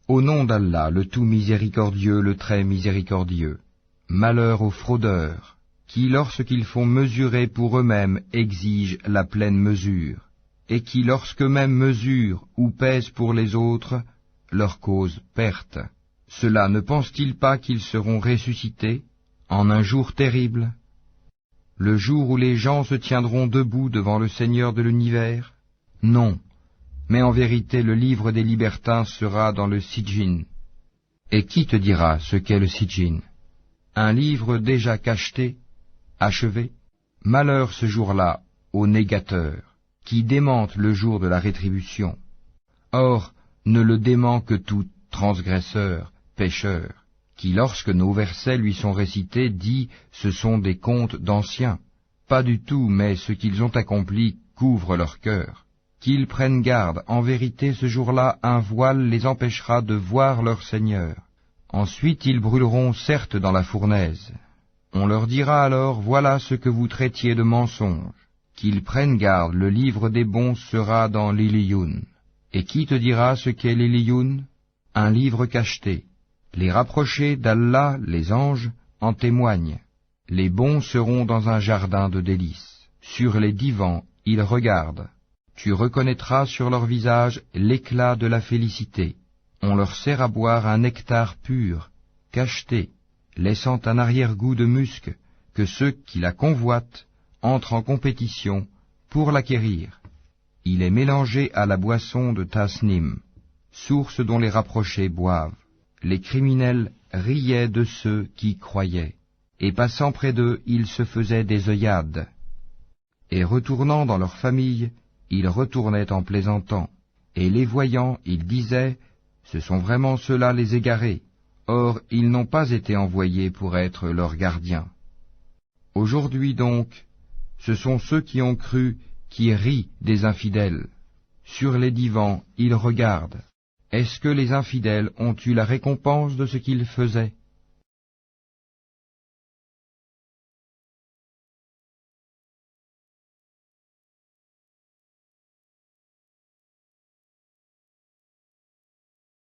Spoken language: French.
Au nom d'Allah, le tout miséricordieux, le très miséricordieux. Malheur aux fraudeurs, qui lorsqu'ils font mesurer pour eux-mêmes exigent la pleine mesure, et qui lorsqu'eux-mêmes mesurent ou pèsent pour les autres, leur causent perte. Cela ne pense-t-il pas qu'ils seront ressuscités en un jour terrible, le jour où les gens se tiendront debout devant le Seigneur de l'univers? Non, mais en vérité le livre des libertins sera dans le Sijjin. Et qui te dira ce qu'est le Sijjin? Un livre déjà cacheté, achevé? Malheur ce jour-là aux négateurs, qui démentent le jour de la rétribution. Or, ne le dément que tout transgresseur, pécheur, qui lorsque nos versets lui sont récités dit « ce sont des contes d'anciens ». Pas du tout, mais ce qu'ils ont accompli couvre leur cœur. Qu'ils prennent garde, en vérité ce jour-là un voile les empêchera de voir leur Seigneur. Ensuite ils brûleront certes dans la fournaise. On leur dira alors, voilà ce que vous traitiez de mensonge. Qu'ils prennent garde, le livre des bons sera dans l'Iliyun. Et qui te dira ce qu'est l'Iliyun? Un livre cacheté. Les rapprochés d'Allah, les anges, en témoignent. Les bons seront dans un jardin de délices. Sur les divans, ils regardent. Tu reconnaîtras sur leur visage l'éclat de la félicité. On leur sert à boire un nectar pur, cacheté, laissant un arrière-goût de musc, que ceux qui la convoitent entrent en compétition pour l'acquérir. Il est mélangé à la boisson de Tasnim, source dont les rapprochés boivent. Les criminels riaient de ceux qui croyaient, et passant près d'eux, ils se faisaient des œillades. Et retournant dans leur famille, ils retournaient en plaisantant, et les voyant, ils disaient, « Ce sont vraiment ceux-là les égarés, or ils n'ont pas été envoyés pour être leurs gardiens. » Aujourd'hui donc, ce sont ceux qui ont cru qui rient des infidèles. Sur les divans, ils regardent. Est-ce que les infidèles ont eu la récompense de ce qu'ils faisaient?